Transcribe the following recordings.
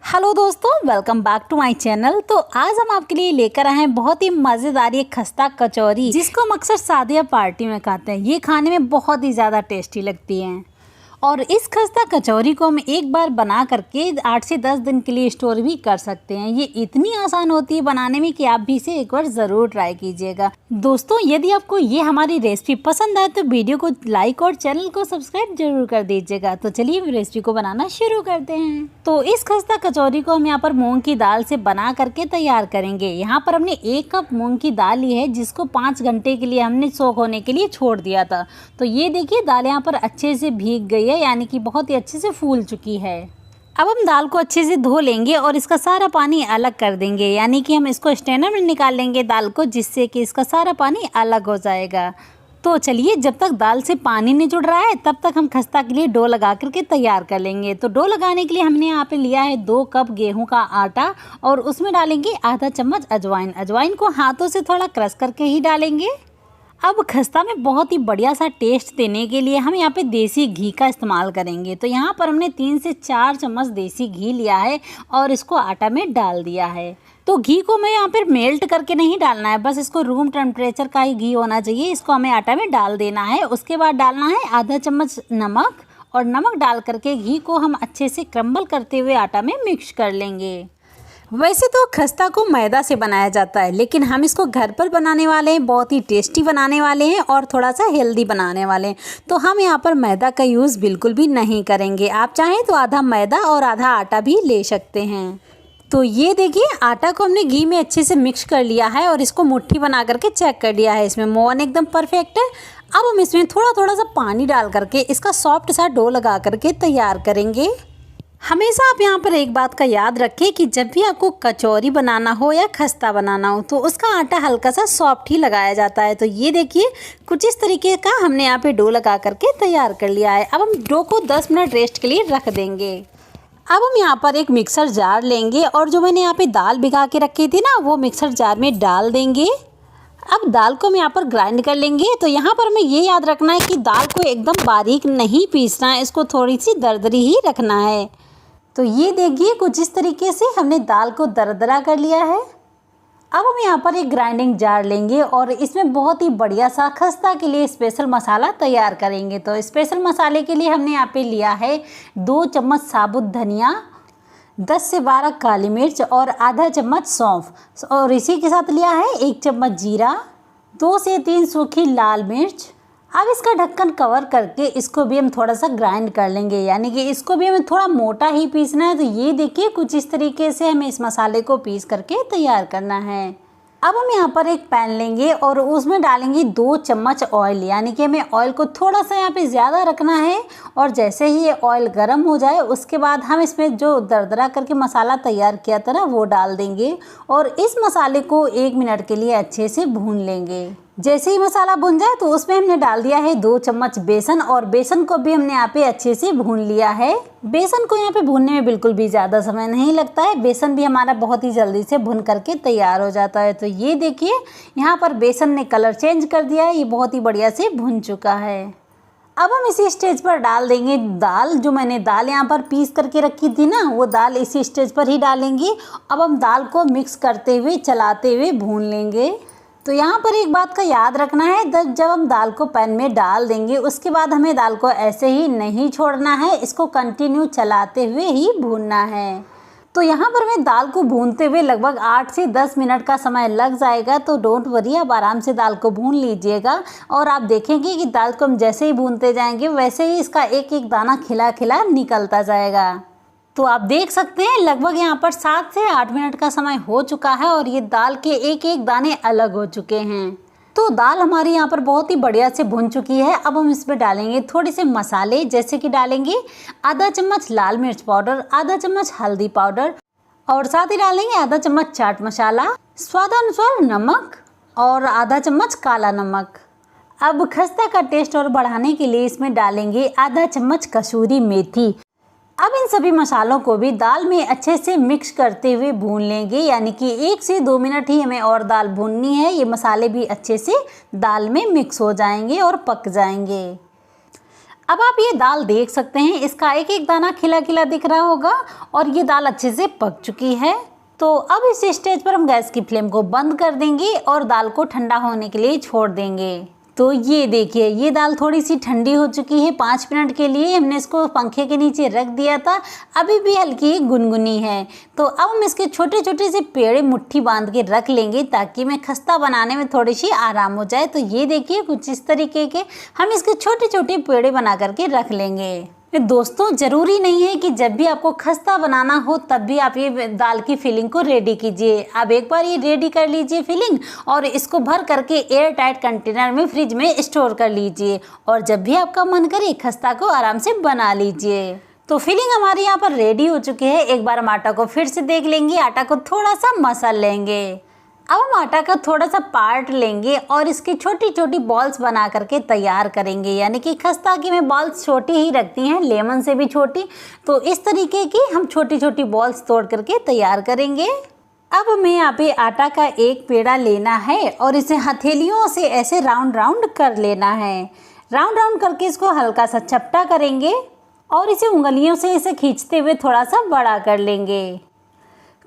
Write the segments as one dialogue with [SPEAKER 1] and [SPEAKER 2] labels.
[SPEAKER 1] Hello दोस्तों, welcome back to my channel. तो आज हम आपके लिए लेकर आए हैं बहुत ही मज़ेदार ये खस्ता कचौरी, जिसको हम अक्सर शादी या पार्टी में खाते हैं। ये खाने में बहुत ही ज़्यादा टेस्टी लगती है और इस खस्ता कचौरी को हम एक बार बना करके 8 से 10 दिन के लिए स्टोर भी कर सकते हैं। ये इतनी आसान होती है बनाने में कि आप भी इसे एक बार ज़रूर ट्राई कीजिएगा। दोस्तों, यदि आपको ये हमारी रेसिपी पसंद आए तो वीडियो को लाइक और चैनल को सब्सक्राइब जरूर कर दीजिएगा। तो चलिए रेसिपी को बनाना शुरू करते हैं। तो इस खस्ता कचौरी को हम यहाँ पर मूंग की दाल से बना करके तैयार करेंगे। यहाँ पर हमने 1 कप मूंग की दाल ली है, जिसको 5 घंटे के लिए हमने सोख होने के लिए छोड़ दिया था। तो ये देखिए दाल यहाँ पर अच्छे से भीग गई है, यानी कि बहुत ही अच्छे से फूल चुकी है। अब हम दाल को अच्छे से धो लेंगे और इसका सारा पानी अलग कर देंगे, यानी कि हम इसको स्ट्रेनर में निकाल लेंगे दाल को, जिससे कि इसका सारा पानी अलग हो जाएगा। तो चलिए, जब तक दाल से पानी नहीं जुड़ रहा है तब तक हम खस्ता के लिए डो लगा करके तैयार कर लेंगे। तो डो लगाने के लिए हमने यहाँ पे लिया है 2 कप गेहूं का आटा और उसमें डालेंगे आधा चम्मच अजवाइन। अजवाइन को हाथों से थोड़ा क्रश करके ही डालेंगे। अब खस्ता में बहुत ही बढ़िया सा टेस्ट देने के लिए हम यहाँ पे देसी घी का इस्तेमाल करेंगे। तो यहाँ पर हमने 3 से 4 चम्मच देसी घी लिया है और इसको आटा में डाल दिया है। तो घी को हमें यहाँ पर मेल्ट करके नहीं डालना है, बस इसको रूम टेम्परेचर का ही घी होना चाहिए। इसको हमें आटा में डाल देना है। उसके बाद डालना है आधा चम्मच नमक और नमक डाल करके घी को हम अच्छे से क्रम्बल करते हुए आटा में मिक्स कर लेंगे। वैसे तो खस्ता को मैदा से बनाया जाता है, लेकिन हम इसको घर पर बनाने वाले हैं, बहुत ही टेस्टी बनाने वाले हैं और थोड़ा सा हेल्दी बनाने वाले हैं। तो हम यहाँ पर मैदा का यूज़ बिल्कुल भी नहीं करेंगे। आप चाहें तो आधा मैदा और आधा आटा भी ले सकते हैं। तो ये देखिए आटा को हमने घी में अच्छे से मिक्स कर लिया है और इसको मुट्ठी बना करके चेक कर लिया है। इसमें मोहन एकदम परफेक्ट है। अब हम इसमें थोड़ा थोड़ा सा पानी डाल करके इसका सॉफ्ट सा डो लगा करके तैयार करेंगे। हमेशा आप यहाँ पर एक बात का याद रखें कि जब भी आपको कचौरी बनाना हो या खस्ता बनाना हो तो उसका आटा हल्का सा सॉफ्ट ही लगाया जाता है। तो ये देखिए कुछ इस तरीके का हमने यहाँ पे डो लगा करके तैयार कर लिया है। अब हम डो को 10 मिनट रेस्ट के लिए रख देंगे। अब हम यहाँ पर एक मिक्सर जार लेंगे और जो मैंने यहाँ पे दाल भिगा के रखी थी ना, वो मिक्सर जार में डाल देंगे। अब दाल को हम यहाँ पर ग्राइंड कर लेंगे। तो यहाँ पर हमें ये याद रखना है कि दाल को एकदम बारीक नहीं पीसना है, इसको थोड़ी सी दरदरी ही रखना है। तो ये देखिए कुछ इस तरीके से हमने दाल को दरदरा कर लिया है। अब हम यहाँ पर एक ग्राइंडिंग जार लेंगे और इसमें बहुत ही बढ़िया सा खस्ता के लिए स्पेशल मसाला तैयार करेंगे। तो स्पेशल मसाले के लिए हमने यहाँ पे लिया है 2 चम्मच साबुत धनिया, 10 से 12 काली मिर्च और आधा चम्मच सौंफ, और इसी के साथ लिया है 1 चम्मच जीरा, 2 से 3 सूखी लाल मिर्च। अब इसका ढक्कन कवर करके इसको भी हम थोड़ा सा ग्राइंड कर लेंगे, यानी कि इसको भी हमें थोड़ा मोटा ही पीसना है। तो ये देखिए कुछ इस तरीके से हमें इस मसाले को पीस करके तैयार करना है। अब हम यहाँ पर एक पैन लेंगे और उसमें डालेंगे 2 चम्मच ऑयल, यानी कि हमें ऑयल को थोड़ा सा यहाँ पे ज़्यादा रखना है। और जैसे ही ये ऑयल गर्म हो जाए उसके बाद हम इसमें जो दरदरा करके मसाला तैयार किया था ना, वो डाल देंगे और इस मसाले को 1 मिनट के लिए अच्छे से भून लेंगे। जैसे ही मसाला भुन जाए तो उसमें हमने डाल दिया है 2 चम्मच बेसन और बेसन को भी हमने यहाँ पे अच्छे से भून लिया है। बेसन को यहाँ पे भूनने में बिल्कुल भी ज़्यादा समय नहीं लगता है, बेसन भी हमारा बहुत ही जल्दी से भुन करके तैयार हो जाता है। तो ये देखिए यहाँ पर बेसन ने कलर चेंज कर दिया है, ये बहुत ही बढ़िया से भुन चुका है। अब हम इसी स्टेज पर डाल देंगे दाल। जो मैंने दाल यहाँ पर पीस करके रखी थी ना, वो दाल इसी स्टेज पर ही डालेंगे। अब हम दाल को मिक्स करते हुए चलाते हुए भून लेंगे। तो यहाँ पर एक बात का याद रखना है, जब हम दाल को पैन में डाल देंगे उसके बाद हमें दाल को ऐसे ही नहीं छोड़ना है, इसको कंटिन्यू चलाते हुए ही भूनना है। तो यहाँ पर हमें दाल को भूनते हुए लगभग 8 से 10 मिनट का समय लग जाएगा। तो डोंट वरी, आप आराम से दाल को भून लीजिएगा और आप देखेंगे कि दाल को हम जैसे ही भूनते जाएंगे वैसे ही इसका एक एक दाना खिला खिला निकलता जाएगा। तो आप देख सकते हैं लगभग यहाँ पर 7 से 8 मिनट का समय हो चुका है और ये दाल के एक एक दाने अलग हो चुके हैं। तो दाल हमारी यहाँ पर बहुत ही बढ़िया से भुन चुकी है। अब हम इसमें डालेंगे थोड़े से मसाले, जैसे कि डालेंगे आधा चम्मच लाल मिर्च पाउडर, आधा चम्मच हल्दी पाउडर और साथ ही डालेंगे आधा चम्मच चाट मसाला, स्वादानुसार नमक और आधा चम्मच काला नमक। अब खस्ता का टेस्ट और बढ़ाने के लिए इसमें डालेंगे आधा चम्मच कसूरी मेथी। अब इन सभी मसालों को भी दाल में अच्छे से मिक्स करते हुए भून लेंगे, यानी कि 1 से 2 मिनट ही हमें और दाल भूननी है। ये मसाले भी अच्छे से दाल में मिक्स हो जाएंगे और पक जाएंगे। अब आप ये दाल देख सकते हैं, इसका एक एक दाना खिला खिला दिख रहा होगा और ये दाल अच्छे से पक चुकी है। तो अब इस स्टेज पर हम गैस की फ्लेम को बंद कर देंगे और दाल को ठंडा होने के लिए छोड़ देंगे। तो ये देखिए, ये दाल थोड़ी सी ठंडी हो चुकी है। 5 मिनट के लिए हमने इसको पंखे के नीचे रख दिया था, अभी भी हल्की गुनगुनी है। तो अब हम इसके छोटे छोटे से पेड़े मुट्ठी बांध के रख लेंगे ताकि मैं खस्ता बनाने में थोड़ी सी आराम हो जाए। तो ये देखिए, कुछ इस तरीके के हम इसके छोटे छोटे पेड़े बना करके रख लेंगे। दोस्तों, ज़रूरी नहीं है कि जब भी आपको खस्ता बनाना हो तब भी आप ये दाल की फिलिंग को रेडी कीजिए। आप एक बार ये रेडी कर लीजिए फिलिंग और इसको भर करके एयर टाइट कंटेनर में फ्रिज में स्टोर कर लीजिए और जब भी आपका मन करे खस्ता को आराम से बना लीजिए। तो फिलिंग हमारी यहाँ पर रेडी हो चुकी है। एक बार हम आटा को फिर से देख लेंगे, आटा को थोड़ा सा मसल लेंगे। अब हम आटा का थोड़ा सा पार्ट लेंगे और इसकी छोटी छोटी बॉल्स बना करके तैयार करेंगे। यानी कि खस्ता की मैं बॉल्स छोटी ही रखती हैं, लेमन से भी छोटी। तो इस तरीके की हम छोटी छोटी बॉल्स तोड़ करके तैयार करेंगे। अब हमें यहाँ पे आटा का एक पेड़ा लेना है और इसे हथेलियों से ऐसे राउंड राउंड कर लेना है। राउंड राउंड करके इसको हल्का सा चपटा करेंगे और इसे उंगलियों से इसे खींचते हुए थोड़ा सा बड़ा कर लेंगे।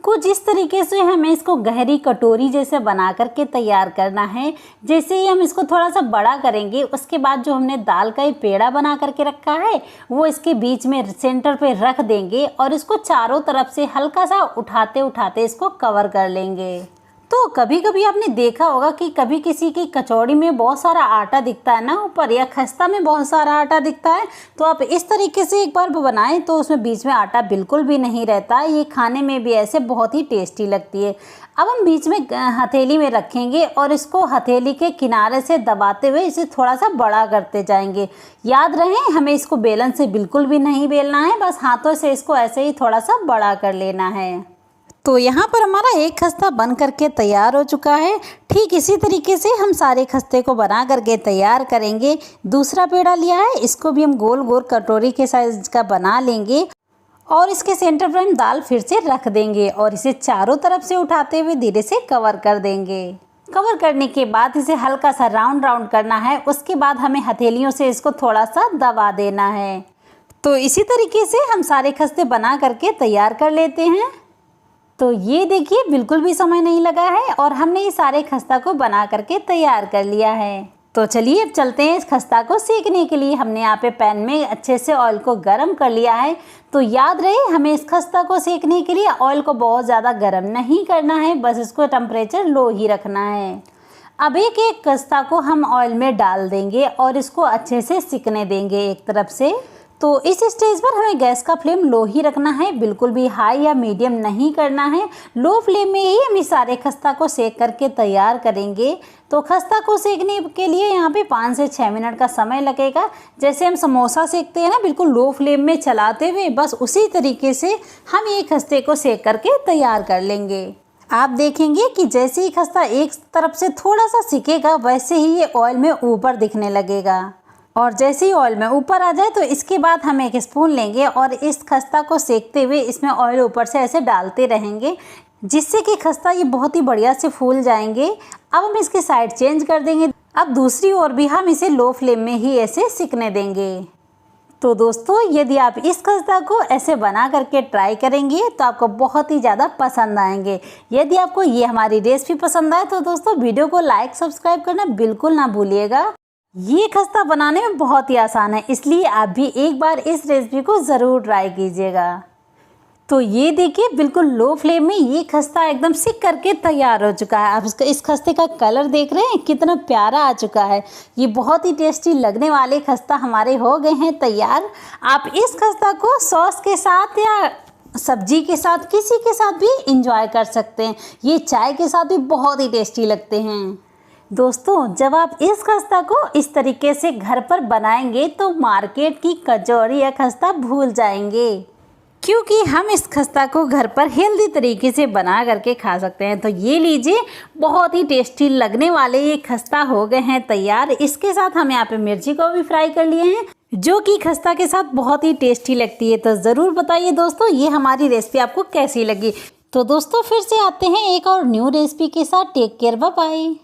[SPEAKER 1] कुछ इस तरीके से हमें इसको गहरी कटोरी जैसे बना करके तैयार करना है। जैसे ही हम इसको थोड़ा सा बड़ा करेंगे उसके बाद जो हमने दाल का ये पेड़ा बना करके रखा है वो इसके बीच में सेंटर पे रख देंगे और इसको चारों तरफ से हल्का सा उठाते उठाते इसको कवर कर लेंगे। तो कभी कभी आपने देखा होगा कि कभी किसी की कचौड़ी में बहुत सारा आटा दिखता है ना ऊपर, या खस्ता में बहुत सारा आटा दिखता है। तो आप इस तरीके से एक बार बनाएं तो उसमें बीच में आटा बिल्कुल भी नहीं रहता। ये खाने में भी ऐसे बहुत ही टेस्टी लगती है। अब हम बीच में हथेली में रखेंगे और इसको हथेली के किनारे से दबाते हुए इसे थोड़ा सा बड़ा करते जाएंगे। याद रहे, हमें इसको बेलन से बिल्कुल भी नहीं बेलना है, बस हाथों से इसको ऐसे ही थोड़ा सा बड़ा कर लेना है। तो यहाँ पर हमारा एक खस्ता बन करके तैयार हो चुका है। ठीक इसी तरीके से हम सारे खस्ते को बना करके तैयार करेंगे। दूसरा पेड़ा लिया है, इसको भी हम गोल गोल कटोरी के साइज का बना लेंगे और इसके सेंटर पर हम दाल फिर से रख देंगे और इसे चारों तरफ से उठाते हुए धीरे से कवर कर देंगे। कवर करने के बाद इसे हल्का सा राउंड राउंड करना है। उसके बाद हमें हथेलियों से इसको थोड़ा सा दबा देना है। तो इसी तरीके से हम सारे खस्ते बना करके तैयार कर लेते हैं। तो ये देखिए, बिल्कुल भी समय नहीं लगा है और हमने ये सारे खस्ता को बना करके तैयार कर लिया है। तो चलिए अब चलते हैं इस खस्ता को सेकने के लिए। हमने यहाँ पे पैन में अच्छे से ऑयल को गर्म कर लिया है। तो याद रहे, हमें इस खस्ता को सेकने के लिए ऑयल को बहुत ज़्यादा गर्म नहीं करना है, बस इसको टेम्परेचर लो ही रखना है। अब एक एक खस्ता को हम ऑयल में डाल देंगे और इसको अच्छे से सिकने देंगे एक तरफ से। तो इस स्टेज पर हमें गैस का फ्लेम लो ही रखना है, बिल्कुल भी हाई या मीडियम नहीं करना है। लो फ्लेम में ही हम इस सारे खस्ता को सेक करके तैयार करेंगे। तो खस्ता को सेकने के लिए यहाँ पे 5 से 6 मिनट का समय लगेगा। जैसे हम समोसा सेकते हैं ना, बिल्कुल लो फ्लेम में चलाते हुए, बस उसी तरीके से हम ये खस्ते को सेक करके तैयार कर लेंगे। आप देखेंगे कि जैसे ही खस्ता एक तरफ से थोड़ा सा सिकेगा वैसे ही ये ऑयल में ऊपर दिखने लगेगा और जैसे ही ऑयल में ऊपर आ जाए तो इसके बाद हम एक स्पून लेंगे और इस खस्ता को सेकते हुए इसमें ऑयल ऊपर से ऐसे डालते रहेंगे, जिससे कि खस्ता ये बहुत ही बढ़िया से फूल जाएंगे। अब हम इसकी साइड चेंज कर देंगे। अब दूसरी ओर भी हम इसे लो फ्लेम में ही ऐसे सिकने देंगे। तो दोस्तों, यदि आप इस खस्ता को ऐसे बना करके ट्राई करेंगे तो आपको बहुत ही ज़्यादा पसंद आएंगे। यदि आपको ये हमारी रेसिपी पसंद आए तो दोस्तों वीडियो को लाइक सब्सक्राइब करना बिल्कुल ना भूलिएगा। ये खस्ता बनाने में बहुत ही आसान है, इसलिए आप भी एक बार इस रेसिपी को ज़रूर ट्राई कीजिएगा। तो ये देखिए, बिल्कुल लो फ्लेम में ये खस्ता एकदम सिक करके तैयार हो चुका है। आप इस खस्ते का कलर देख रहे हैं, कितना प्यारा आ चुका है। ये बहुत ही टेस्टी लगने वाले खस्ता हमारे हो गए हैं तैयार। आप इस खस्ता को सॉस के साथ या सब्जी के साथ, किसी के साथ भी इंजॉय कर सकते हैं। ये चाय के साथ भी बहुत ही टेस्टी लगते हैं। दोस्तों, जब आप इस खस्ता को इस तरीके से घर पर बनाएंगे तो मार्केट की कचौड़ी या खस्ता भूल जाएंगे, क्योंकि हम इस खस्ता को घर पर हेल्दी तरीके से बना करके खा सकते हैं। तो ये लीजिए, बहुत ही टेस्टी लगने वाले ये खस्ता हो गए हैं तैयार। इसके साथ हम यहाँ पे मिर्ची को भी फ्राई कर लिए हैं, जो कि खस्ता के साथ बहुत ही टेस्टी लगती है। तो ज़रूर बताइए दोस्तों, ये हमारी रेसिपी आपको कैसी लगी। तो दोस्तों, फिर से आते हैं एक और न्यू रेसिपी के साथ। Take care, bye bye.